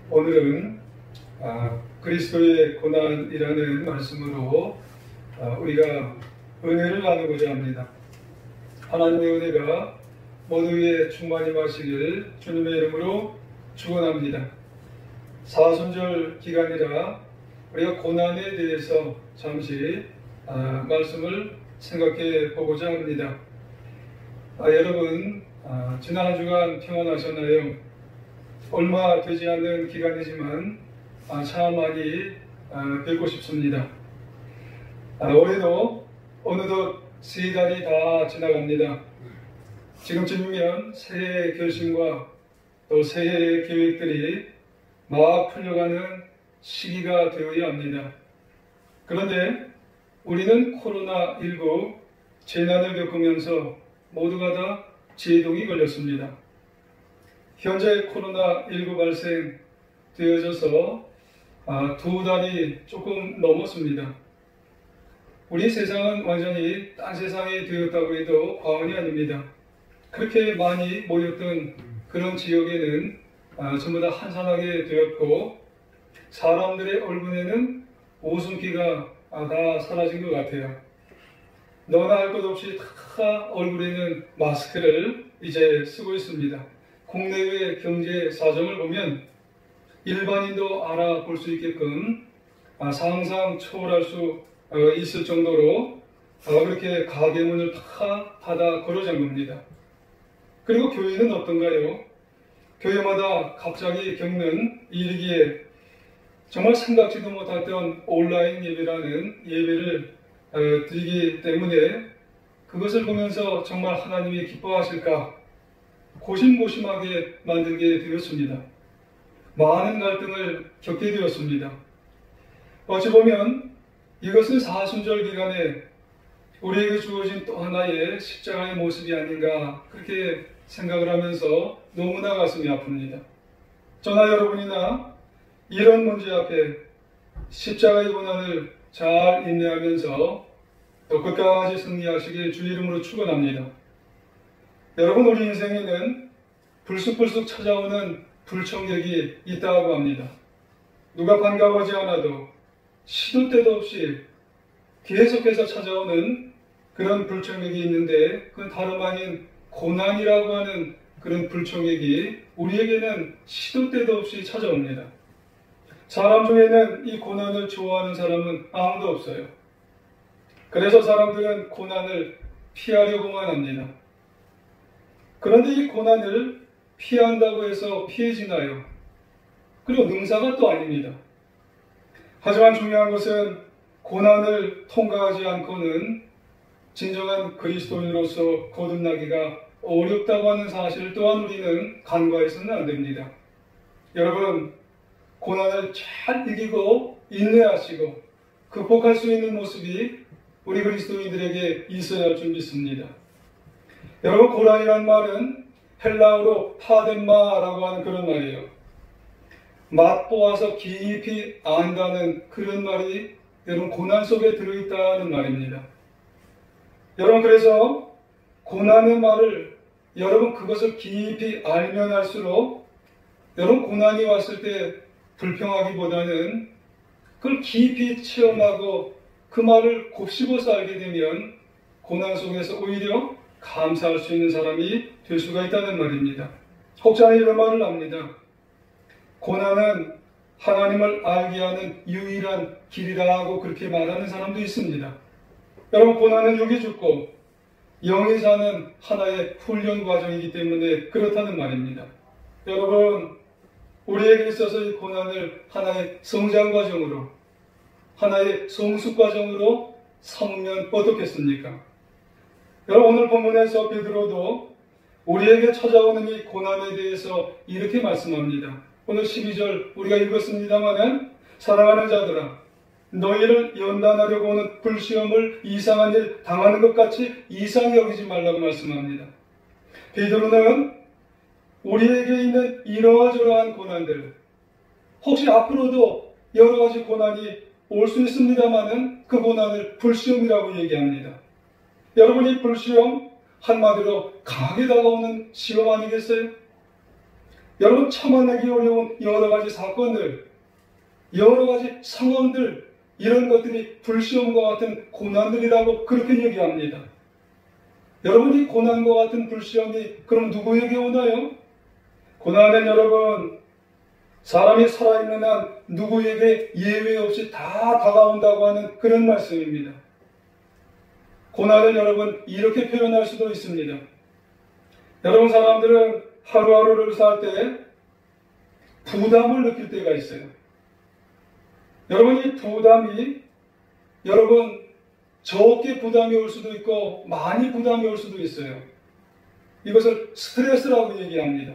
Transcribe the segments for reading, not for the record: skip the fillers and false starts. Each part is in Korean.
오늘은 그리스도의 고난이라는 말씀으로 우리가 은혜를 나누고자 합니다. 하나님의 은혜가 모두 위에 충만히 마시길 주님의 이름으로 축원합니다. 사순절 기간이라 우리가 고난에 대해서 잠시 말씀을 생각해 보고자 합니다. 여러분 지난 한 주간 평안하셨나요? 얼마 되지 않는 기간이지만 참 많이 뵙고 싶습니다. 올해도 어느덧 세 달이 다 지나갑니다. 지금쯤이면 새해 결심과 또 새해 계획들이 막 풀려가는 시기가 되어야 합니다. 그런데 우리는 코로나19 재난을 겪으면서 모두가 다 제동이 걸렸습니다. 현재 코로나19 발생되어져서 2달이 조금 넘었습니다. 우리 세상은 완전히 딴 세상이 되었다고 해도 과언이 아닙니다. 그렇게 많이 모였던 그런 지역에는 전부 다 한산하게 되었고 사람들의 얼굴에는 웃음기가 다 사라진 것 같아요. 너나 할 것 없이 다 얼굴에는 마스크를 이제 쓰고 있습니다. 국내외 경제 사정을 보면 일반인도 알아볼 수 있게끔 상상 초월할 수 있을 정도로 그렇게 가게 문을 다 닫아 걸어 잠깁니다. 그리고 교회는 어떤가요? 교회마다 갑자기 겪는 일이기에 정말 생각지도 못했던 온라인 예배라는 예배를 드리기 때문에 그것을 보면서 정말 하나님이 기뻐하실까 고심고심하게 만들게 되었습니다. 많은 갈등을 겪게 되었습니다. 어찌 보면 이것은 사순절 기간에 우리에게 주어진 또 하나의 십자가의 모습이 아닌가 그렇게 생각을 하면서 너무나 가슴이 아픕니다. 저나 여러분이나 이런 문제 앞에 십자가의 고난을 잘 인내하면서 또 끝까지 승리하시길 주 이름으로 축원합니다. 여러분, 우리 인생에는 불쑥불쑥 찾아오는 불청객이 있다고 합니다. 누가 반가워하지 않아도 시도 때도 없이 계속해서 찾아오는 그런 불청객이 있는데 그건 다름 아닌 고난이라고 하는 그런 불청객이 우리에게는 시도 때도 없이 찾아옵니다. 사람 중에는 이 고난을 좋아하는 사람은 아무도 없어요. 그래서 사람들은 고난을 피하려고만 합니다. 그런데 이 고난을 피한다고 해서 피해지나요? 그리고 능사가 또 아닙니다. 하지만 중요한 것은 고난을 통과하지 않고는 진정한 그리스도인으로서 거듭나기가 어렵다고 하는 사실 또한 우리는 간과해서는 안 됩니다. 여러분, 고난을 잘 이기고 인내하시고 극복할 수 있는 모습이 우리 그리스도인들에게 있어야 할 줄 믿습니다. 여러분, 고난이란 말은 헬라어로 파덴마라고 하는 그런 말이에요. 맛보아서 깊이 안다는 그런 말이 여러분 고난 속에 들어있다는 말입니다. 여러분, 그래서 고난의 말을 여러분 그것을 깊이 알면 알수록 여러분 고난이 왔을 때 불평하기보다는 그걸 깊이 체험하고 그 말을 곱씹어서 알게 되면 고난 속에서 오히려 감사할 수 있는 사람이 될 수가 있다는 말입니다. 혹자는 이런 말을 합니다. 고난은 하나님을 알게 하는 유일한 길이라고 그렇게 말하는 사람도 있습니다. 여러분, 고난은 육이 죽고 영이 사는 하나의 훈련 과정이기 때문에 그렇다는 말입니다. 여러분, 우리에게 있어서 이 고난을 하나의 성장 과정으로 하나의 성숙 과정으로 삼으면 어떻겠습니까? 여러분, 오늘 본문에서 베드로도 우리에게 찾아오는 이 고난에 대해서 이렇게 말씀합니다. 오늘 12절 우리가 읽었습니다마는 사랑하는 자들아, 너희를 연단하려고 오는 불시험을 이상한 일 당하는 것 같이 이상히 여기지 말라고 말씀합니다. 베드로는 우리에게 있는 이러저러한 고난들, 혹시 앞으로도 여러 가지 고난이 올 수 있습니다마는 그 고난을 불시험이라고 얘기합니다. 여러분, 이 불시험 한마디로 강하게 다가오는 시험 아니겠어요? 여러분, 참아내기 어려운 여러 가지 사건들, 여러 가지 상황들, 이런 것들이 불시험과 같은 고난들이라고 그렇게 얘기합니다. 여러분, 이 고난과 같은 불시험이 그럼 누구에게 오나요? 고난은 여러분, 사람이 살아있는 한 누구에게 예외 없이 다 다가온다고 하는 그런 말씀입니다. 고난은 여러분, 이렇게 표현할 수도 있습니다. 여러분, 사람들은 하루하루를 살 때 부담을 느낄 때가 있어요. 여러분, 이 부담이 여러분 적게 부담이 올 수도 있고 많이 부담이 올 수도 있어요. 이것을 스트레스라고 얘기합니다.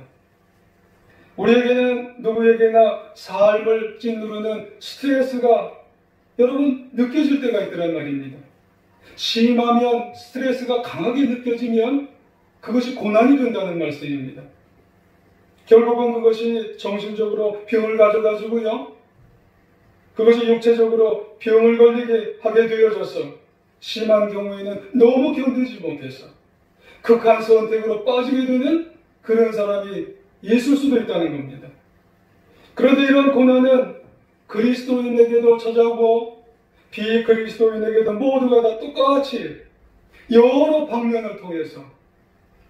우리에게는 누구에게나 삶을 짓누르는 스트레스가 여러분 느껴질 때가 있더란 말입니다. 심하면 스트레스가 강하게 느껴지면 그것이 고난이 된다는 말씀입니다. 결국은 그것이 정신적으로 병을 가져다주고요, 그것이 육체적으로 병을 걸리게 하게 되어져서 심한 경우에는 너무 견디지 못해서 극한 선택으로 빠지게 되는 그런 사람이 있을 수도 있다는 겁니다. 그런데 이런 고난은 그리스도인에게도 찾아오고 비그리스도인에게도 모두가 다 똑같이 여러 방면을 통해서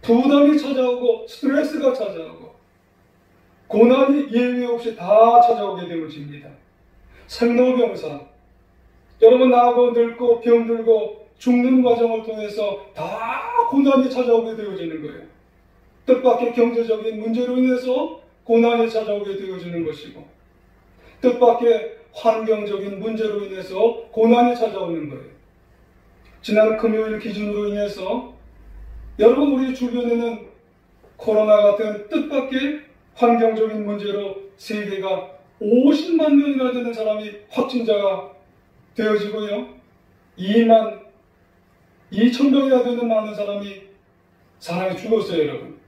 부담이 찾아오고 스트레스가 찾아오고 고난이 예외 없이 다 찾아오게 되어집니다. 생로병사, 여러분 나고 늙고 병들고 죽는 과정을 통해서 다 고난이 찾아오게 되어지는 거예요. 뜻밖의 경제적인 문제로 인해서 고난이 찾아오게 되어지는 것이고, 뜻밖의 환경적인 문제로 인해서 고난이 찾아오는 거예요. 지난 금요일 기준으로 인해서 여러분 우리 주변에는 코로나 같은 뜻밖의 환경적인 문제로 세계가 50만 명이나 되는 사람이 확진자가 되어지고요, 2만 2천 명이나 되는 많은 사람이 죽었어요. 여러분,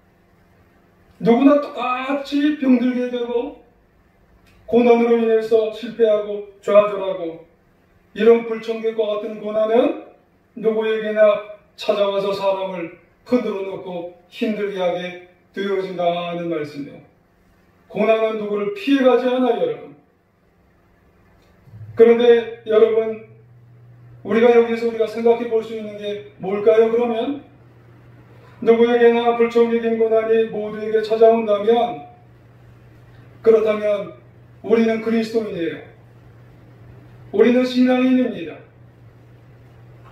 누구나 똑같이 병들게 되고 고난으로 인해서 실패하고 좌절하고, 이런 불청객과 같은 고난은 누구에게나 찾아와서 사람을 흔들어 놓고 힘들게 하게 되어진다는 말씀이에요. 고난은 누구를 피해가지 않아요, 여러분. 그런데 여러분, 우리가 생각해 볼 수 있는 게 뭘까요? 그러면 누구에게나 불청객인 고난이 모두에게 찾아온다면, 그렇다면 우리는 그리스도인이에요. 우리는 신앙인입니다.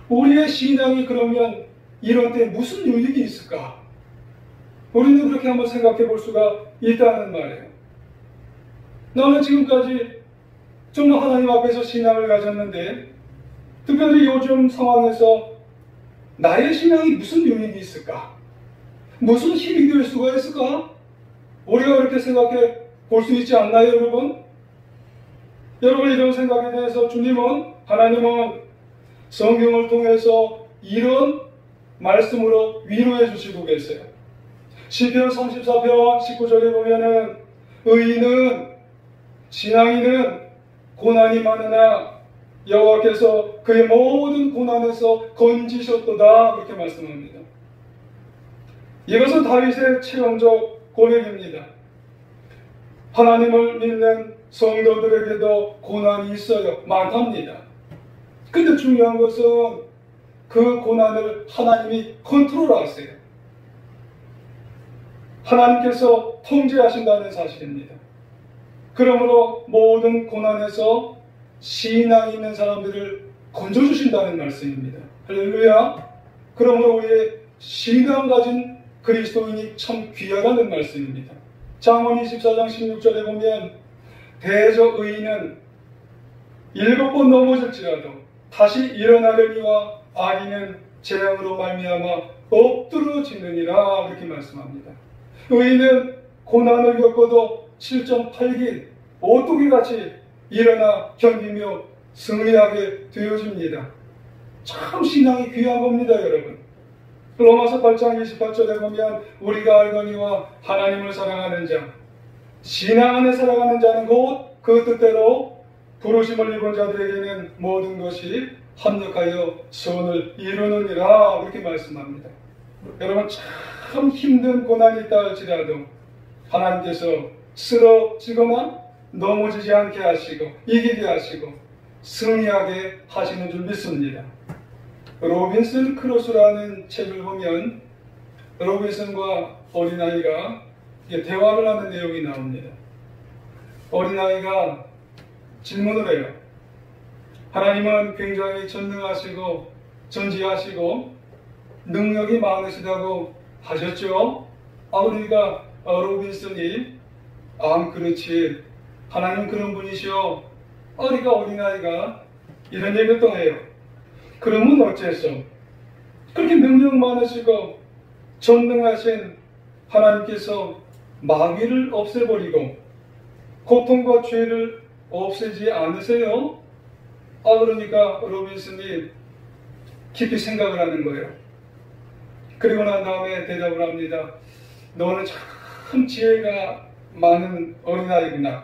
우리의 신앙이 그러면 이런 때 무슨 유익이 있을까? 우리는 그렇게 한번 생각해 볼 수가 있다는 말이에요. 나는 지금까지 정말 하나님 앞에서 신앙을 가졌는데, 특별히 요즘 상황에서 나의 신앙이 무슨 유익이 있을까? 무슨 힘이 될 수가 있을까? 우리가 그렇게 생각해 볼 수 있지 않나요, 여러분? 여러분, 이런 생각에 대해서 하나님은 성경을 통해서 이런 말씀으로 위로해 주시고 계세요. 시편 34편 19절에 보면은 신앙인은 고난이 많으나 여호와께서 그의 모든 고난에서 건지셨도다, 그렇게 말씀합니다. 이것은 다윗의 체험적 고백입니다. 하나님을 믿는 성도들에게도 고난이 있어요. 많답니다. 근데 중요한 것은 그 고난을 하나님이 컨트롤하세요. 하나님께서 통제하신다는 사실입니다. 그러므로 모든 고난에서 신앙이 있는 사람들을 건져주신다는 말씀입니다. 할렐루야. 그러므로 우리의 신앙 가진 그리스도인이 참 귀하다는 말씀입니다. 잠언 24장 16절에 보면 대저 의인은 7번 넘어질지라도 다시 일어나려니와 악인은 재앙으로 말미암아 엎드러지느니라, 그렇게 말씀합니다. 의인은 고난을 겪어도 7.8길 오뚜기같이 일어나 견디며 승리하게 되어집니다. 참 신앙이 귀한 겁니다, 여러분. 로마서 8장 28절에 보면 우리가 알거니와 하나님을 사랑하는 자, 신앙 안에 살아가는 자는 곧 그 뜻대로 부르심을 입은 자들에게는 모든 것이 합력하여 선을 이루느니라, 그렇게 말씀합니다. 여러분, 참 힘든 고난이 있다 할지라도 하나님께서 쓰러지거나 넘어지지 않게 하시고 이기게 하시고 승리하게 하시는 줄 믿습니다. 로빈슨 크루소라는 책을 보면 로빈슨과 어린아이가 대화를 하는 내용이 나옵니다. 어린아이가 질문을 해요. 하나님은 굉장히 전능하시고 전지하시고 능력이 많으시다고 하셨죠? 그러니까 로빈슨이 그렇지, 하나님 그런 분이시오. 그러니까 어린아이가 이런 얘기를 또 해요. 그러면 어째서 그렇게 능력 많으시고 전능하신 하나님께서 마귀를 없애버리고 고통과 죄를 없애지 않으세요? 그러니까 로빈슨이 깊이 생각을 하는 거예요. 그리고 난 다음에 대답을 합니다. 너는 참 지혜가 많은 어린아이구나.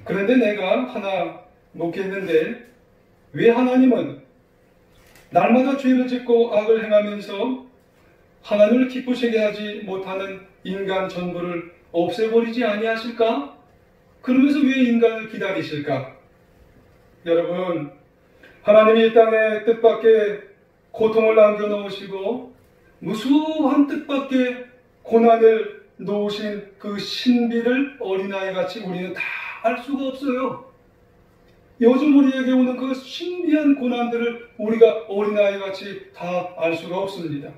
그런데 내가 하나 묻겠는데, 왜 하나님은 날마다 죄를 짓고 악을 행하면서 하나님을 기쁘시게 하지 못하는 인간 전부를 없애버리지 아니하실까? 그러면서 왜 인간을 기다리실까? 여러분, 하나님이 이 땅에 뜻밖의 고통을 남겨놓으시고 무수한 뜻밖의 고난을 놓으신 그 신비를 어린아이같이 우리는 다 알 수가 없어요. 요즘 우리에게 오는 그 신비한 고난들을 우리가 어린아이같이 다 알 수가 없습니다.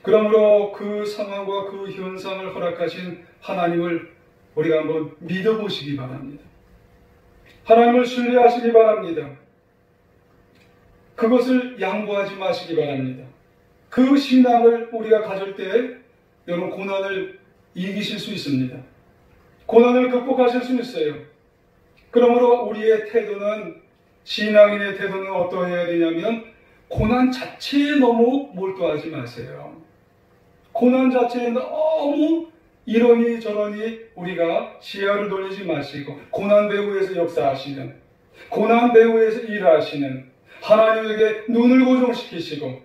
그러므로 그 상황과 그 현상을 허락하신 하나님을 우리가 한번 믿어보시기 바랍니다. 하나님을 신뢰하시기 바랍니다. 그것을 양보하지 마시기 바랍니다. 그 신앙을 우리가 가질 때 여러분 고난을 이기실 수 있습니다. 고난을 극복하실 수 있어요. 그러므로 우리의 태도는, 신앙인의 태도는 어떠해야 되냐면 고난 자체에 너무 몰두하지 마세요. 고난 자체에 너무 이러니 저러니 우리가 시야를 돌리지 마시고 고난 배후에서 역사하시는, 고난 배후에서 일하시는 하나님에게 눈을 고정시키시고,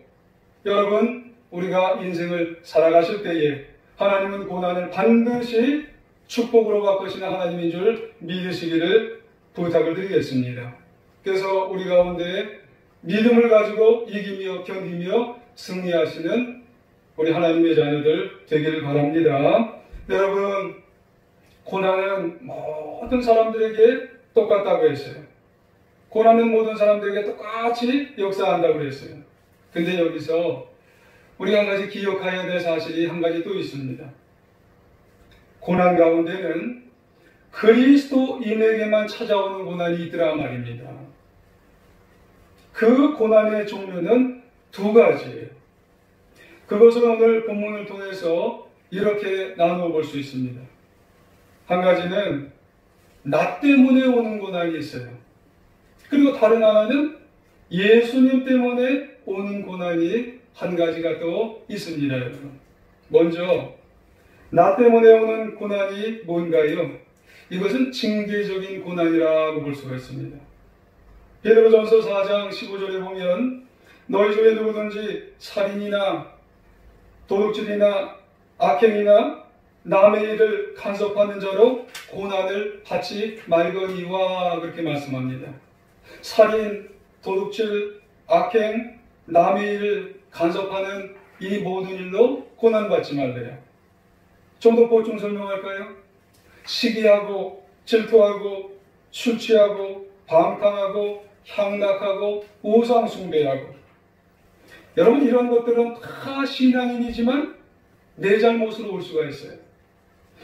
여러분 우리가 인생을 살아가실 때에 하나님은 고난을 반드시 축복으로 바꾸시는 하나님인 줄 믿으시기를 부탁을 드리겠습니다. 그래서 우리 가운데 믿음을 가지고 이기며 견디며 승리하시는 우리 하나님의 자녀들 되기를 바랍니다. 여러분, 고난은 모든 사람들에게 똑같다고 했어요. 고난은 모든 사람들에게 똑같이 역사한다고 했어요. 근데 여기서 우리가 한 가지 기억해야 될 사실이 한 가지 또 있습니다. 고난 가운데는 그리스도인에게만 찾아오는 고난이 있더라 말입니다. 그 고난의 종류는 두 가지예요. 그것을 오늘 본문을 통해서 이렇게 나누어 볼 수 있습니다. 한 가지는 나 때문에 오는 고난이 있어요. 그리고 다른 하나는 예수님 때문에 오는 고난이 한 가지가 또 있습니다, 여러분. 먼저 나 때문에 오는 고난이 뭔가요? 이것은 징계적인 고난이라고 볼 수가 있습니다. 베드로전서 4장 15절에 보면 너희 중에 누구든지 살인이나 도둑질이나 악행이나 남의 일을 간섭하는 자로 고난을 받지 말거니와 그렇게 말씀합니다. 살인, 도둑질, 악행, 남의 일을 간섭하는 이 모든 일로 고난받지 말래요. 좀 더 보충 설명할까요? 시기하고 질투하고 술 취하고 방탕하고 향락하고 우상 숭배하고, 여러분 이런 것들은 다 신앙인이지만 내 잘못으로 올 수가 있어요.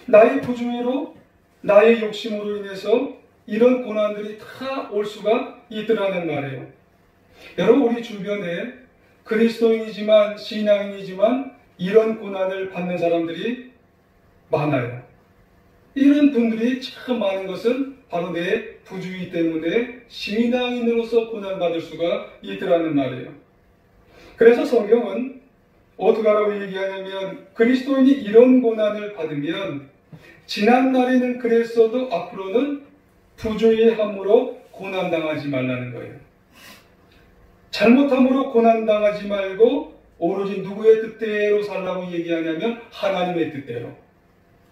나의 부주의로, 나의 욕심으로 인해서 이런 고난들이 다 올 수가 있더라는 말이에요. 여러분 우리 주변에 그리스도인이지만 신앙인이지만 이런 고난을 받는 사람들이 많아요. 이런 분들이 참 많은 것은 바로 내 부주의 때문에 신앙인으로서 고난받을 수가 있더라는 말이에요. 그래서 성경은 어떻게 하라고 얘기하냐면 그리스도인이 이런 고난을 받으면 지난 날에는 그랬어도 앞으로는 부주의함으로 고난당하지 말라는 거예요. 잘못함으로 고난당하지 말고 오로지 누구의 뜻대로 살라고 얘기하냐면 하나님의 뜻대로.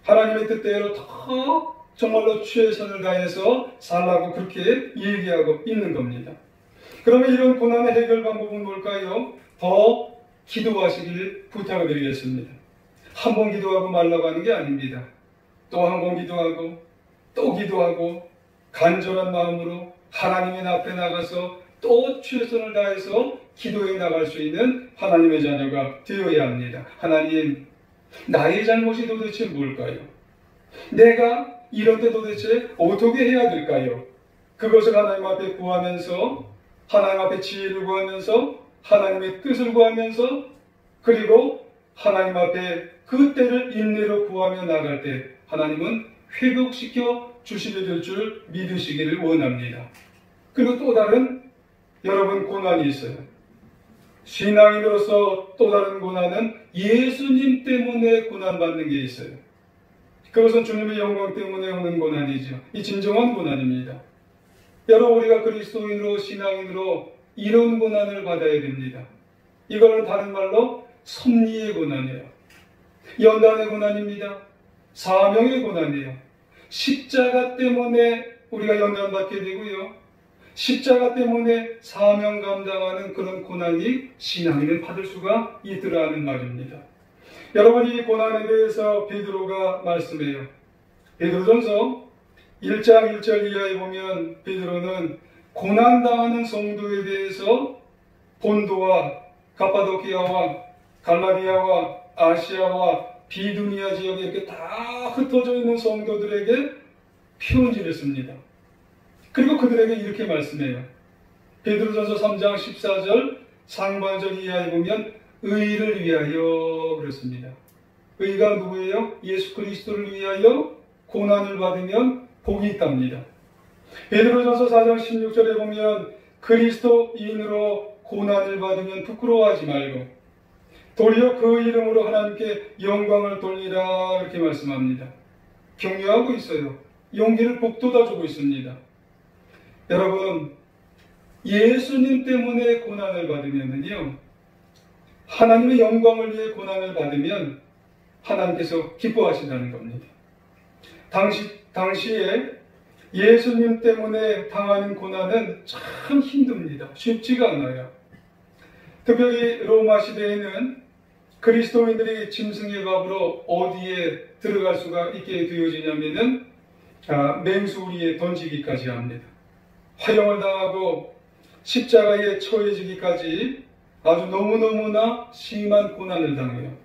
하나님의 뜻대로 더 정말로 최선을 다해서 살라고 그렇게 얘기하고 있는 겁니다. 그러면 이런 고난의 해결 방법은 뭘까요? 더 기도하시길 부탁을 드리겠습니다. 한 번 기도하고 말라고 하는 게 아닙니다. 또 한 번 기도하고 또 기도하고 간절한 마음으로 하나님의 앞에 나가서 또 최선을 다해서 기도해 나갈 수 있는 하나님의 자녀가 되어야 합니다. 하나님, 나의 잘못이 도대체 뭘까요? 내가 이런 때 도대체 어떻게 해야 될까요? 그것을 하나님 앞에 구하면서, 하나님 앞에 지혜를 구하면서, 하나님의 뜻을 구하면서, 그리고 하나님 앞에 그 때를 인내로 구하며 나갈 때 하나님은 회복시켜 주시게 될 줄 믿으시기를 원합니다. 그리고 또 다른 여러분 고난이 있어요. 신앙인으로서 또 다른 고난은 예수님 때문에 고난받는 게 있어요. 그것은 주님의 영광 때문에 오는 고난이죠. 이 진정한 고난입니다. 여러분, 우리가 그리스도인으로 신앙인으로 이런 고난을 받아야 됩니다. 이거는 다른 말로 섭리의 고난이에요. 연단의 고난입니다. 사명의 고난이에요. 십자가 때문에 우리가 연단받게 되고요. 십자가 때문에 사명 감당하는 그런 고난이 신앙인은 받을 수가 있더라는 말입니다. 여러분, 이 고난에 대해서 베드로가 말씀해요. 베드로전서 1장 1절 이하에 보면 베드로는 고난당하는 성도에 대해서 본도와 갑바도키아와 갈라디아와 아시아와 비두니아 지역에 이렇게 다 흩어져 있는 성도들에게 편지를 씁니다. 그리고 그들에게 이렇게 말씀해요. 베드로전서 3장 14절 상반절 이하에 보면 의를 위하여 그랬습니다. 의가 누구예요? 예수 그리스도를 위하여 고난을 받으면 복이 있답니다. 베드로전서 4장 16절에 보면 그리스도인으로 고난을 받으면 부끄러워하지 말고 도리어 그 이름으로 하나님께 영광을 돌리라 이렇게 말씀합니다. 격려하고 있어요. 용기를 북돋아주고 있습니다. 여러분, 예수님 때문에 고난을 받으면요, 하나님의 영광을 위해 고난을 받으면 하나님께서 기뻐하신다는 겁니다. 당시에 예수님 때문에 당하는 고난은 참 힘듭니다. 쉽지가 않아요. 특별히 로마 시대에는 그리스도인들이 짐승의 밥으로 어디에 들어갈 수가 있게 되어지냐면은 맹수리에 던지기까지 합니다. 화형을 당하고 십자가에 처해지기까지 아주 너무너무나 심한 고난을 당해요.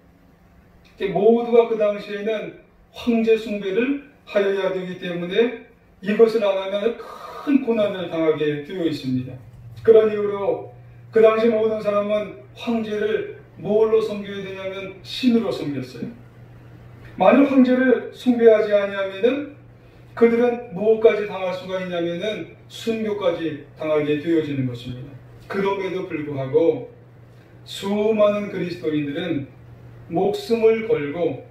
모두가 그 당시에는 황제 숭배를 하여야 되기 때문에 이것을 안 하면 큰 고난을 당하게 되어 있습니다. 그런 이유로 그 당시 모든 사람은 황제를 뭘로 섬겨야 되냐면 신으로 섬겼어요. 만약 황제를 숭배하지 아니하면은 그들은 무엇까지 당할 수가 있냐면은 순교까지 당하게 되어지는 것입니다. 그럼에도 불구하고 수많은 그리스도인들은 목숨을 걸고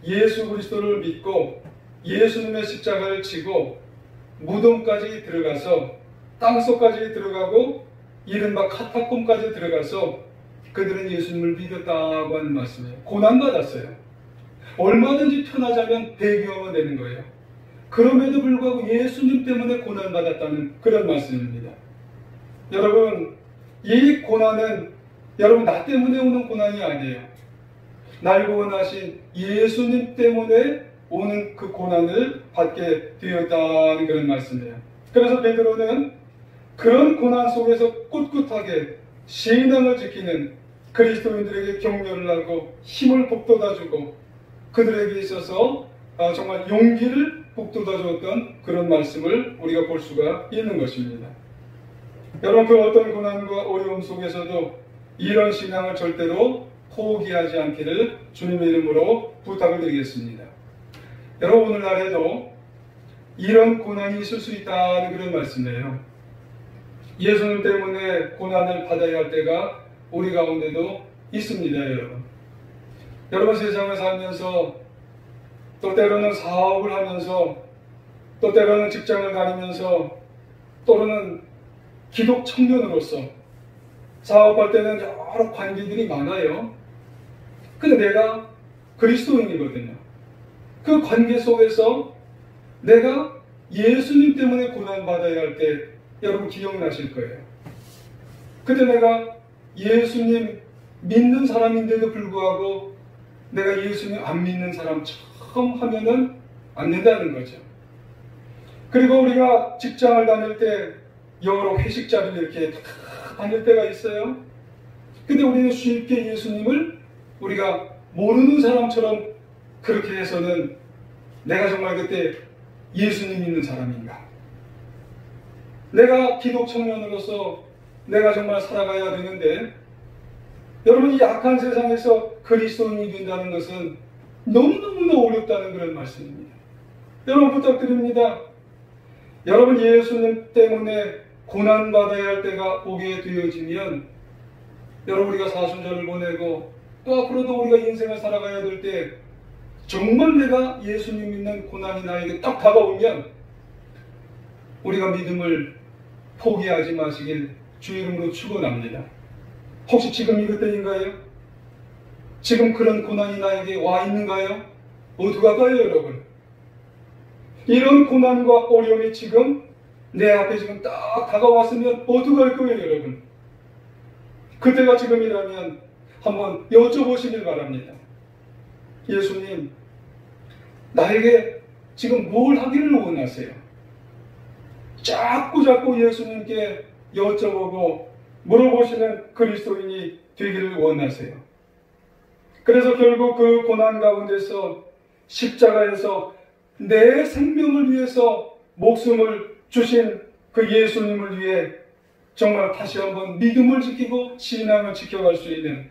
예수 그리스도를 믿고 예수님의 십자가를 지고 무덤까지 들어가서 땅속까지 들어가고 이른바 카타콤까지 들어가서 그들은 예수님을 믿었다고 하는 말씀이에요. 고난받았어요. 얼마든지 편하자면 배교하면 되는 거예요. 그럼에도 불구하고 예수님 때문에 고난받았다는 그런 말씀입니다. 여러분, 이 고난은 여러분 나 때문에 오는 고난이 아니에요. 날 구원하신 예수님 때문에 오는 그 고난을 받게 되었다는 그런 말씀이에요. 그래서 베드로는 그런 고난 속에서 꿋꿋하게 신앙을 지키는 그리스도인들에게 격려를 하고 힘을 북돋아주고 그들에게 있어서 정말 용기를 북돋아주었던 그런 말씀을 우리가 볼 수가 있는 것입니다. 여러분, 그 어떤 고난과 어려움 속에서도 이런 신앙을 절대로 포기하지 않기를 주님의 이름으로 부탁을 드리겠습니다. 여러분, 오늘날에도 이런 고난이 있을 수 있다는 그런 말씀이에요. 예수님 때문에 고난을 받아야 할 때가 우리 가운데도 있습니다, 여러분. 여러분, 세상을 살면서 또 때로는 사업을 하면서 또 때로는 직장을 다니면서 또는 기독 청년으로서 사업할 때는 여러 관계들이 많아요. 근데 내가 그리스도인이거든요. 그 관계 속에서 내가 예수님 때문에 고난받아야 할 때 여러분 기억나실 거예요. 그때 내가 예수님 믿는 사람인데도 불구하고 내가 예수님 안 믿는 사람처럼 하면은 안 된다는 거죠. 그리고 우리가 직장을 다닐 때 여러 회식 자리를 이렇게 다닐 때가 있어요. 근데 우리는 쉽게 예수님을 우리가 모르는 사람처럼 그렇게 해서는 내가 정말 그때 예수님 믿는 사람인가? 내가 기독 청년으로서 내가 정말 살아가야 되는데 여러분 이 악한 세상에서 그리스도인이 된다는 것은 너무너무 어렵다는 그런 말씀입니다. 여러분 부탁드립니다. 여러분 예수님 때문에 고난받아야 할 때가 오게 되어지면 여러분 우리가 사순절을 보내고 또 앞으로도 우리가 인생을 살아가야 될 때 정말 내가 예수님 믿는 고난이 나에게 딱 다가오면 우리가 믿음을 포기하지 마시길 주의 이름으로 축원합니다. 혹시 지금 이 그때인가요? 지금 그런 고난이 나에게 와 있는가요? 어디가 가요 여러분? 이런 고난과 어려움이 지금 내 앞에 지금 딱 다가왔으면 어디가 갈 거예요 여러분? 그때가 지금이라면 한번 여쭤보시길 바랍니다. 예수님, 나에게 지금 뭘 하기를 원하세요? 자꾸 예수님께 여쭤보고 물어보시는 그리스도인이 되기를 원하세요. 그래서 결국 그 고난 가운데서 십자가에서 내 생명을 위해서 목숨을 주신 그 예수님을 위해 정말 다시 한번 믿음을 지키고 신앙을 지켜갈 수 있는,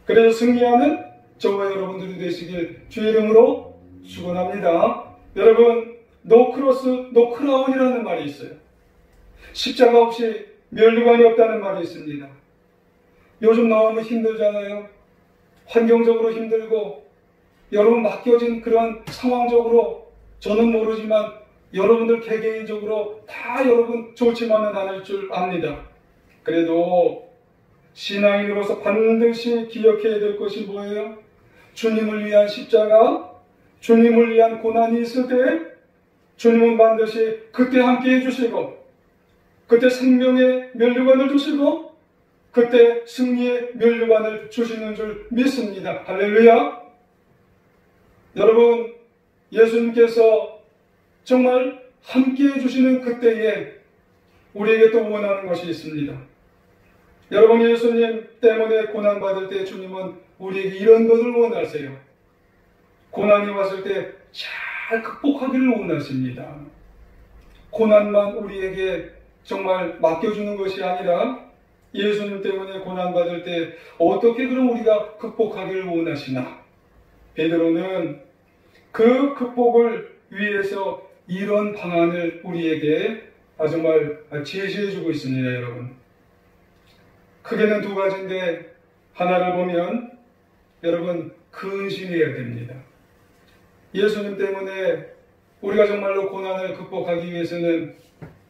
그래서 승리하는 저와 여러분들이 되시길 주의 이름으로 축원합니다. 여러분, 노 크로스 노 크라운이라는 말이 있어요. 십자가 없이 면류관이 없다는 말이 있습니다. 요즘 너무 힘들잖아요. 환경적으로 힘들고 여러분 맡겨진 그런 상황적으로 저는 모르지만 여러분들 개개인적으로 다 여러분 좋지만은 않을 줄 압니다. 그래도 신앙인으로서 반드시 기억해야 될 것이 뭐예요? 주님을 위한 십자가, 주님을 위한 고난이 있을 때 주님은 반드시 그때 함께 해주시고 그때 생명의 면류관을 주시고 그때 승리의 면류관을 주시는 줄 믿습니다. 할렐루야. 여러분, 예수님께서 정말 함께 해주시는 그때에 우리에게 또 원하는 것이 있습니다. 여러분, 예수님 때문에 고난받을 때 주님은 우리에게 이런 것을 원하세요. 고난이 왔을 때 잘 극복하기를 원하십니다. 고난만 우리에게 정말 맡겨주는 것이 아니라 예수님 때문에 고난받을 때 어떻게 그럼 우리가 극복하기를 원하시나? 베드로는 그 극복을 위해서 이런 방안을 우리에게 정말 제시해주고 있습니다. 여러분, 크게는 두 가지인데 하나를 보면 여러분 근신해야 됩니다. 예수님 때문에 우리가 정말로 고난을 극복하기 위해서는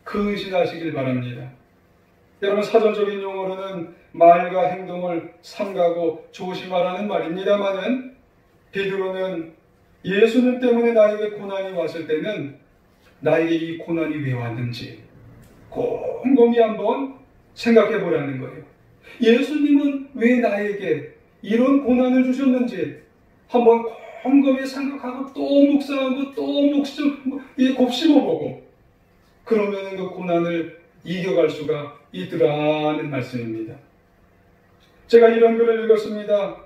근신하시길 바랍니다. 여러분, 사전적인 용어로는 말과 행동을 삼가고 조심하라는 말입니다만은 베드로는 예수님 때문에 나에게 고난이 왔을 때는 나에게 이 고난이 왜 왔는지 곰곰이 한번 생각해 보라는 거예요. 예수님은 왜 나에게 이런 고난을 주셨는지 한번 곰곰이 생각하고 또 묵상하고 또 곱씹어보고 그러면 그 고난을 이겨갈 수가 있더라는 말씀입니다. 제가 이런 글을 읽었습니다.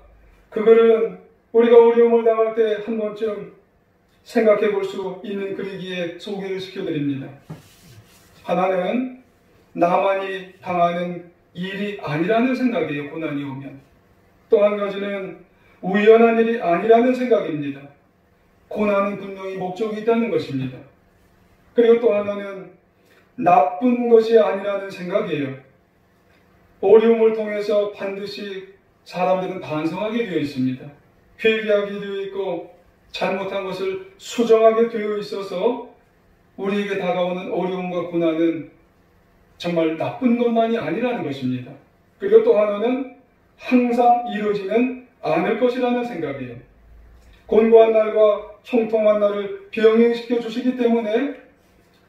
그 글은 우리가 어려움을 당할 때 한 번쯤 생각해 볼 수 있는 글이기에 소개를 시켜드립니다. 하나는 나만이 당하는 일이 아니라는 생각이에요. 고난이 오면. 또 한 가지는 우연한 일이 아니라는 생각입니다. 고난은 분명히 목적이 있다는 것입니다. 그리고 또 하나는 나쁜 것이 아니라는 생각이에요. 어려움을 통해서 반드시 사람들은 반성하게 되어 있습니다. 회개하게 되어 있고 잘못한 것을 수정하게 되어 있어서 우리에게 다가오는 어려움과 고난은 정말 나쁜 것만이 아니라는 것입니다. 그리고 또 하나는 항상 이루어지는 않을 것이라는 생각이에요. 곤고한 날과 형통한 날을 병행시켜 주시기 때문에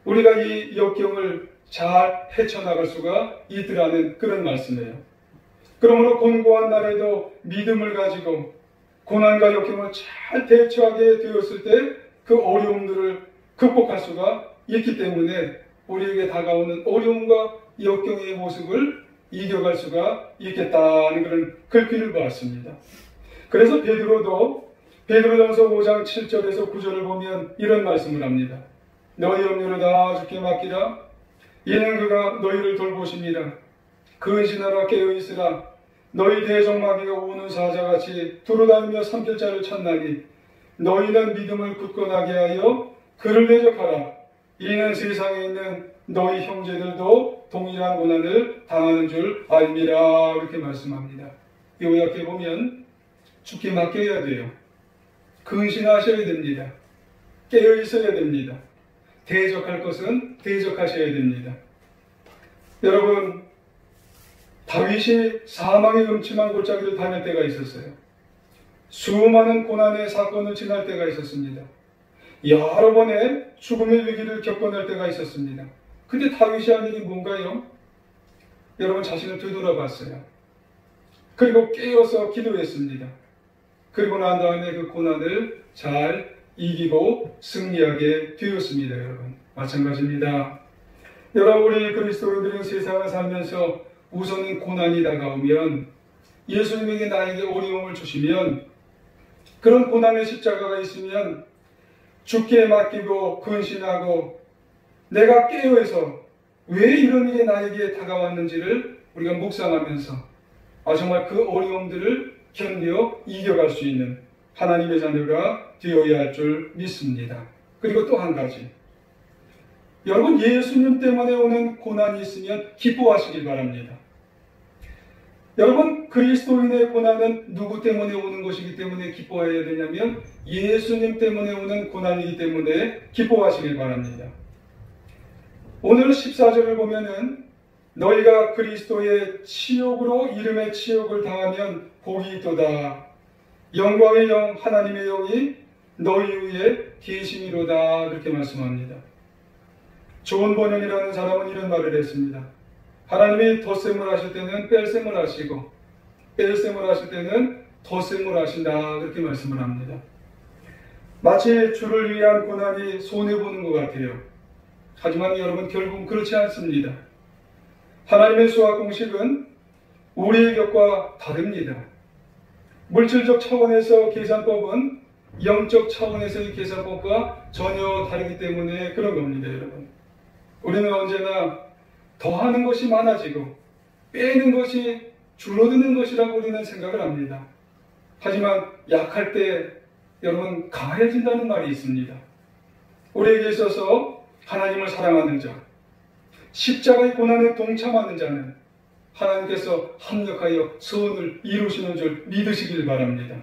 우리가 이 역경을 잘 헤쳐나갈 수가 있더라는 그런 말씀이에요. 그러므로 곤고한 날에도 믿음을 가지고 고난과 역경을 잘 대처하게 되었을 때 그 어려움들을 극복할 수가 있기 때문에 우리에게 다가오는 어려움과 역경의 모습을 이겨갈 수가 있겠다는 그런 글귀를 보았습니다. 그래서 베드로도 베드로전서 5장 7절에서 9절을 보면 이런 말씀을 합니다. 너희 염려를 다 주께 맡기라. 이는 그가 너희를 돌보십니다. 근신하라 깨어있으라. 너희 대적마귀가 우는 사자같이 두루다니며 삼킬 자를 찾나니 너희는 믿음을 굳건하게 하여 그를 대적하라. 이는 세상에 있는 너희 형제들도 동일한 고난을 당하는 줄 알미라. 이렇게 말씀합니다. 요약해 보면 주께 맡겨야 돼요. 근신하셔야 됩니다. 깨어 있어야 됩니다. 대적할 것은 대적하셔야 됩니다. 여러분, 다윗이 사망의 음침한 골짜기를 다닐 때가 있었어요. 수많은 고난의 사건을 지날 때가 있었습니다. 여러 번의 죽음의 위기를 겪어낼 때가 있었습니다. 근데 다윗이 한 일이 뭔가요? 여러분 자신을 되돌아봤어요. 그리고 깨어서 기도했습니다. 그리고 난 다음에 그 고난을 잘 이기고 승리하게 되었습니다. 여러분 마찬가지입니다. 여러분 우리 그리스도인들은 세상을 살면서 우선은 고난이 다가오면 예수님에게 나에게 어려움을 주시면 그런 고난의 십자가가 있으면 주께 맡기고 근신하고 내가 깨어서 왜 이런 일이 나에게 다가왔는지를 우리가 묵상하면서 정말 그 어려움들을 견뎌 이겨갈 수 있는 하나님의 자녀가 되어야 할 줄 믿습니다. 그리고 또 한 가지, 여러분 예수님 때문에 오는 고난이 있으면 기뻐하시길 바랍니다. 여러분 그리스도인의 고난은 누구 때문에 오는 것이기 때문에 기뻐해야 되냐면 예수님 때문에 오는 고난이기 때문에 기뻐하시길 바랍니다. 오늘 14절을 보면은 너희가 그리스도의 치욕으로 이름의 치욕을 당하면 복이 있도다. 영광의 영 하나님의 영이 너희 위에 계심이로다. 이렇게 말씀합니다. 좋은 번역이라는 사람은 이런 말을 했습니다. 하나님이 덧셈을 하실 때는 뺄셈을 하시고 뺄셈을 하실 때는 덧셈을 하신다. 그렇게 말씀을 합니다. 마치 주를 위한 고난이 손해보는 것 같아요. 하지만 여러분 결국은 그렇지 않습니다. 하나님의 수학 공식은 우리의 격과 다릅니다. 물질적 차원에서 계산법은 영적 차원에서의 계산법과 전혀 다르기 때문에 그런 겁니다. 여러분 우리는 언제나 더하는 것이 많아지고 빼는 것이 줄어드는 것이라고 우리는 생각을 합니다. 하지만 약할 때 여러분 강해진다는 말이 있습니다. 우리에게 있어서 하나님을 사랑하는 자, 십자가의 고난에 동참하는 자는 하나님께서 합력하여 선을 이루시는 줄 믿으시길 바랍니다.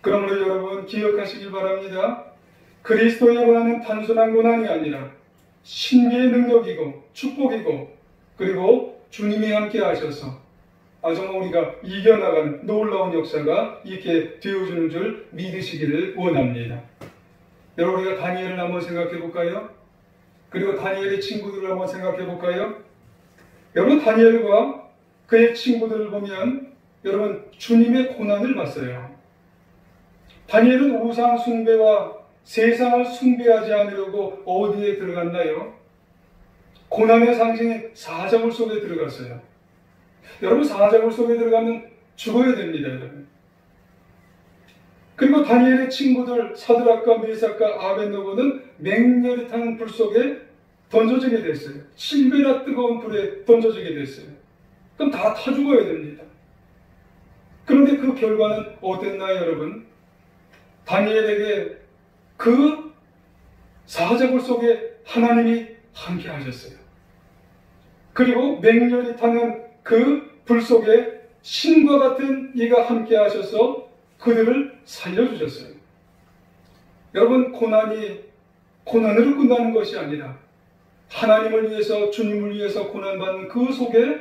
그러므로 여러분 기억하시길 바랍니다. 그리스도의 고난은 단순한 고난이 아니라 신비의 능력이고 축복이고 그리고 주님이 함께 하셔서 정말 우리가 이겨나가는 놀라운 역사가 있게 되어주는 줄 믿으시기를 원합니다. 여러분 우리가 다니엘을 한번 생각해 볼까요? 그리고 다니엘의 친구들을 한번 생각해 볼까요? 여러분 다니엘과 그의 친구들을 보면 여러분 주님의 고난을 봤어요. 다니엘은 우상 숭배와 세상을 숭배하지 않으려고 어디에 들어갔나요? 고난의 상징인 사자굴 속에 들어갔어요. 여러분 사자굴 속에 들어가면 죽어야 됩니다. 여러분. 그리고 다니엘의 친구들 사드락과 메삭과 아벳노고는 맹렬히 타는 불 속에 던져지게 됐어요. 7배나 뜨거운 불에 던져지게 됐어요. 그럼 다 타 죽어야 됩니다. 그런데 그 결과는 어땠나요, 여러분? 다니엘에게 그 사자굴 속에 하나님이 함께 하셨어요. 그리고 맹렬히 타는 그 불 속에 신과 같은 이가 함께 하셔서 그들을 살려주셨어요. 여러분 고난이 고난으로 끝나는 것이 아니라 하나님을 위해서 주님을 위해서 고난받는 그 속에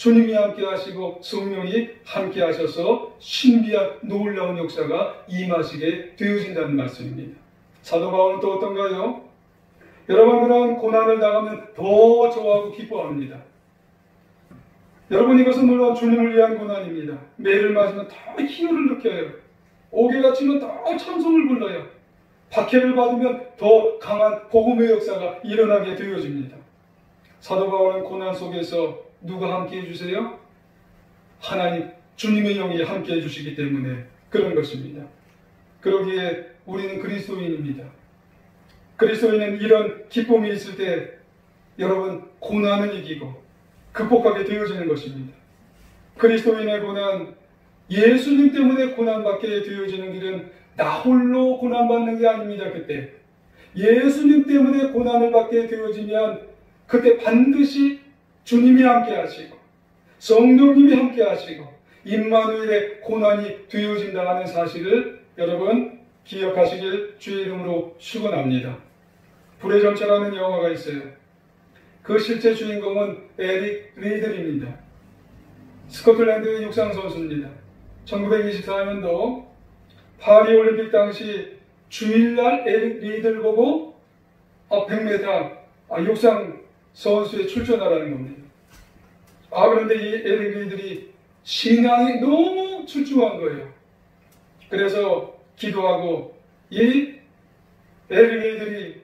주님이 함께 하시고 성령이 함께 하셔서 신비한 놀라운 역사가 임하시게 되어진다는 말씀입니다. 사도 바울은 또 어떤가요? 여러분, 그런 고난을 당하면 더 좋아하고 기뻐합니다. 여러분, 이것은 물론 주님을 위한 고난입니다. 매를 맞으면 더 희열을 느껴요. 옥에가 치면 더 찬송을 불러요. 박해를 받으면 더 강한 복음의 역사가 일어나게 되어집니다. 사도 바울은 고난 속에서 누가 함께 해주세요? 하나님, 주님의 영이 함께 해주시기 때문에 그런 것입니다. 그러기에 우리는 그리스도인입니다. 그리스도인은 이런 기쁨이 있을 때 여러분, 고난을 이기고 극복하게 되어지는 것입니다. 그리스도인의 고난, 예수님 때문에 고난받게 되어지는 길은 나 홀로 고난받는 게 아닙니다. 그때 예수님 때문에 고난을 받게 되어지면 그때 반드시 주님이 함께 하시고 성령님이 함께 하시고 임마누엘의 고난이 되어진다 하는 사실을 여러분 기억하시길 주의 이름으로 축원합니다. 불의 전차라는 영화가 있어요. 그 실제 주인공은 에릭 리들입니다. 스코틀랜드의 육상선수입니다. 1924년도 파리올림픽 당시 주일날 에릭 리들 보고 100m 육상 선수에 출전하라는 겁니다. 그런데 이 에릭 리들이 신앙이 너무 출중한 거예요. 그래서 기도하고 이 에릭 리들이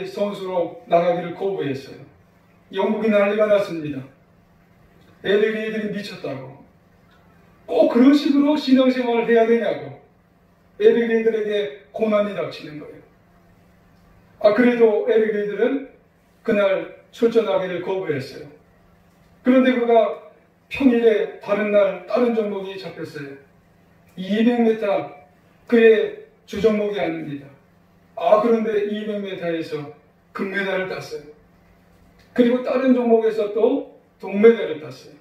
이 선수로 나가기를 거부했어요. 영국이 난리가 났습니다. 에릭 리들이 미쳤다고. 꼭 그런 식으로 신앙생활을 해야 되냐고 에릭 리들에게 고난이 닥치는 거예요. 그래도 에릭 리들은 그날 출전하기를 거부했어요. 그런데 그가 평일에 다른 날 다른 종목이 잡혔어요. 200m 그의 주종목이 아닙니다. 그런데 200m에서 금메달을 땄어요. 그리고 다른 종목에서 또 동메달을 땄어요.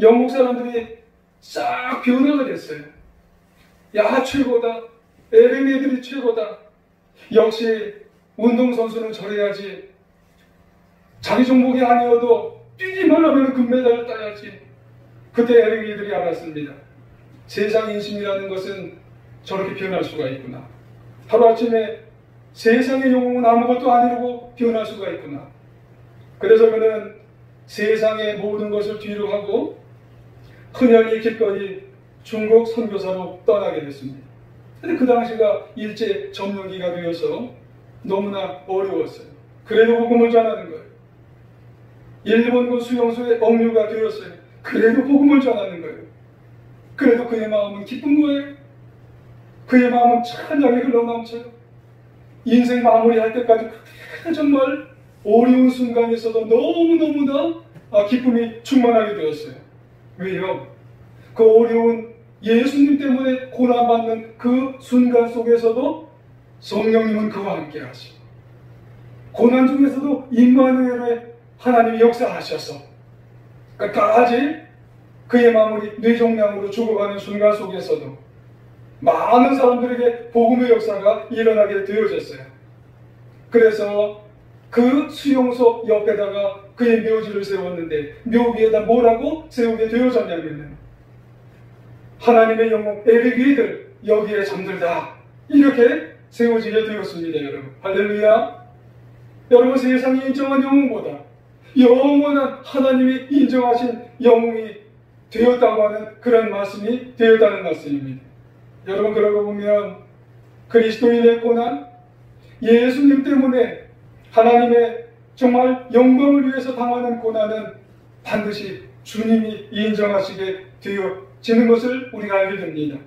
영국 사람들이 싹 변화가 됐어요. 야, 최고다. 에릭 리들이 최고다. 역시 운동선수는 저래야지. 자기 종목이 아니어도 뛰기만 하면 금메달을 따야지. 그때 에릭 리들이 알았습니다. 세상 인심이라는 것은 저렇게 변할 수가 있구나. 하루아침에 세상의 영웅은 아무것도 아니라고 변할 수가 있구나. 그래서 그는 세상의 모든 것을 뒤로 하고 흔연히 기꺼이 중국 선교사로 떠나게 됐습니다. 근데 그 당시가 일제 점령기가 되어서 너무나 어려웠어요. 그래도 복음을 전하는 거예요. 일본군 수용소에 억류가 되었어요. 그래도 복음을 전하는 거예요. 그래도 그의 마음은 기쁜 거예요. 그의 마음은 찬양이 흘러넘쳐요. 인생 마무리할 때까지 정말 어려운 순간에서도 너무너무나 기쁨이 충만하게 되었어요. 왜요? 그 어려운 예수님 때문에 고난받는 그 순간 속에서도 성령님은 그와 함께 하시고 고난 중에서도 임마누엘의 하나님이 역사하셔서 끝까지 그의 마음이 뇌종양으로 죽어가는 순간 속에서도 많은 사람들에게 복음의 역사가 일어나게 되어졌어요. 그래서 그 수용소 옆에다가 그의 묘지를 세웠는데 묘 위에다 뭐라고 세우게 되어졌냐면 하나님의 영웅 에릭 리들 여기에 잠들다 이렇게 세워지게 되었습니다. 여러분 할렐루야. 여러분 세상이 인정한 영웅보다 영원한 하나님이 인정하신 영웅이 되었다고 하는 그런 말씀이 되었다는 말씀입니다. 여러분 그러고 보면 그리스도인의 고난 예수님 때문에 하나님의 정말 영광을 위해서 당하는 고난은 반드시 주님이 인정하시게 되어지는 것을 우리가 알게 됩니다.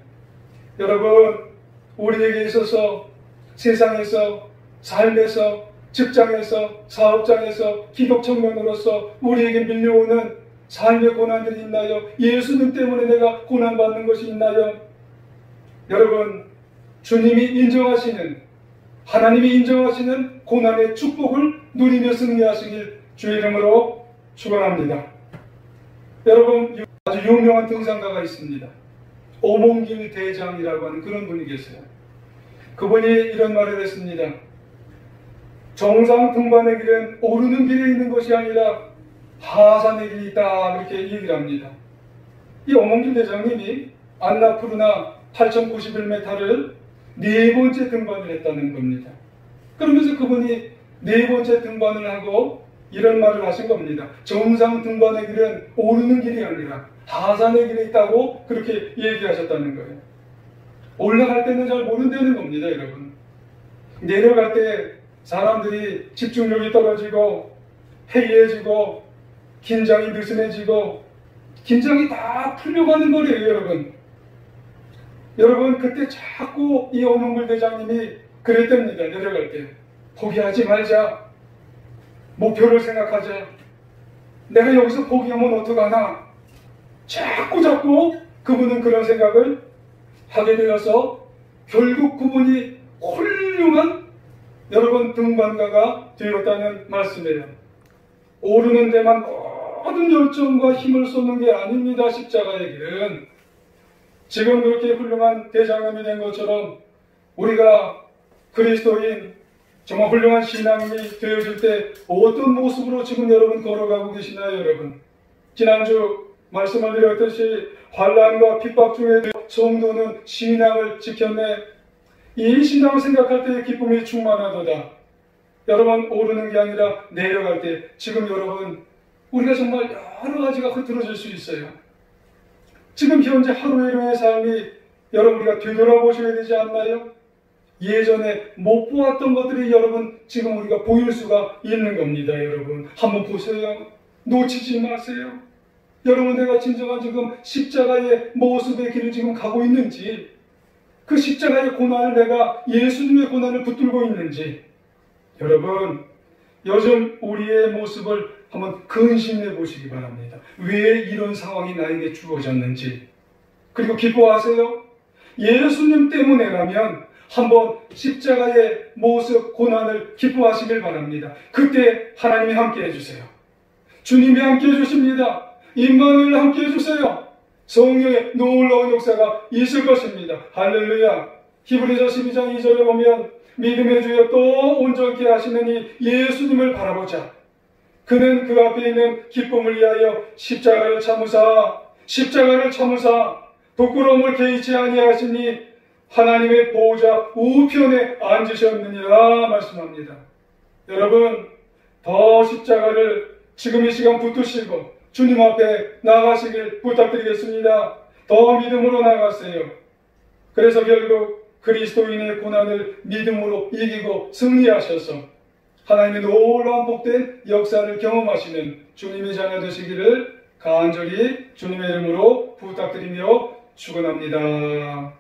여러분 우리에게 있어서 세상에서 삶에서 직장에서 사업장에서 기독 청년으로서 우리에게 밀려오는 삶의 고난들이 있나요? 예수님 때문에 내가 고난받는 것이 있나요? 여러분 주님이 인정하시는 하나님이 인정하시는 고난의 축복을 누리며 승리하시길 주의 이름으로 축원합니다. 여러분 아주 유명한 등산가가 있습니다. 오몽길 대장이라고 하는 그런 분이 계세요. 그분이 이런 말을 했습니다. 정상 등반의 길은 오르는 길에 있는 것이 아니라 하산의 길이 있다 그렇게 얘기를 합니다. 이 오몽길 대장님이 안나푸르나 8,091m를 네 번째 등반을 했다는 겁니다. 그러면서 그분이 네 번째 등반을 하고 이런 말을 하신 겁니다. 정상 등반의 길은 오르는 길이 아니라 하산의 길이 있다고 그렇게 얘기하셨다는 거예요. 올라갈 때는 잘 모른다는 겁니다, 여러분. 내려갈 때 사람들이 집중력이 떨어지고 해이해지고 긴장이 느슨해지고 긴장이 다 풀려가는 거래요, 여러분. 여러분, 그때 자꾸 이 오몽글 대장님이 그랬답니다. 내려갈 때 포기하지 말자, 목표를 생각하자, 내가 여기서 포기하면 어떡하나, 자꾸 그분은 그런 생각을 하게 되어서 결국 그분이 훌륭한 여러분 등반가가 되었다는 말씀이에요. 오르는 데만 모든 열정과 힘을 쏟는 게 아닙니다. 십자가의 길은 지금 그렇게 훌륭한 대장님이 된 것처럼 우리가 그리스도인 정말 훌륭한 신앙이 되어질 때 어떤 모습으로 지금 여러분 걸어가고 계시나요, 여러분? 지난주 말씀을 드렸듯이 환난과 핍박 중에 성도는 신앙을 지켰네. 이 신앙을 생각할 때의 기쁨이 충만하도다. 여러분, 오르는 게 아니라 내려갈 때 지금 여러분 우리가 정말 여러 가지가 흐트러질 수 있어요. 지금 현재 하루의 삶이 여러분 우리가 되돌아보셔야 되지 않나요? 예전에 못 보았던 것들이 여러분 지금 우리가 보일 수가 있는 겁니다. 여러분 한번 보세요. 놓치지 마세요. 여러분, 내가 진정한 지금 십자가의 모습의 길을 지금 가고 있는지, 그 십자가의 고난을 내가 예수님의 고난을 붙들고 있는지, 여러분 요즘 우리의 모습을 한번 근심해 보시기 바랍니다. 왜 이런 상황이 나에게 주어졌는지. 그리고 기뻐하세요. 예수님 때문에라면 한번 십자가의 모습, 고난을 기뻐하시길 바랍니다. 그때 하나님이 함께 해주세요. 주님이 함께 해주십니다. 임마누엘 함께 해주세요. 성령의 놀라운 역사가 있을 것입니다. 할렐루야. 히브리서 12장 2절에 보면 믿음의 주여 또 온전케 하시는 이 예수님을 바라보자. 그는 그 앞에 있는 기쁨을 위하여 십자가를 참으사 부끄러움을 개의치 아니하시니 하나님의 보호자 우편에 앉으셨느니라 말씀합니다. 여러분, 더 십자가를 지금 이 시간 붙드시고 주님 앞에 나가시길 부탁드리겠습니다. 더 믿음으로 나가세요. 그래서 결국 그리스도인의 고난을 믿음으로 이기고 승리하셔서 하나님의 놀라운 복된 역사를 경험하시는 주님의 자녀 되시기를 간절히 주님의 이름으로 부탁드리며 축원합니다.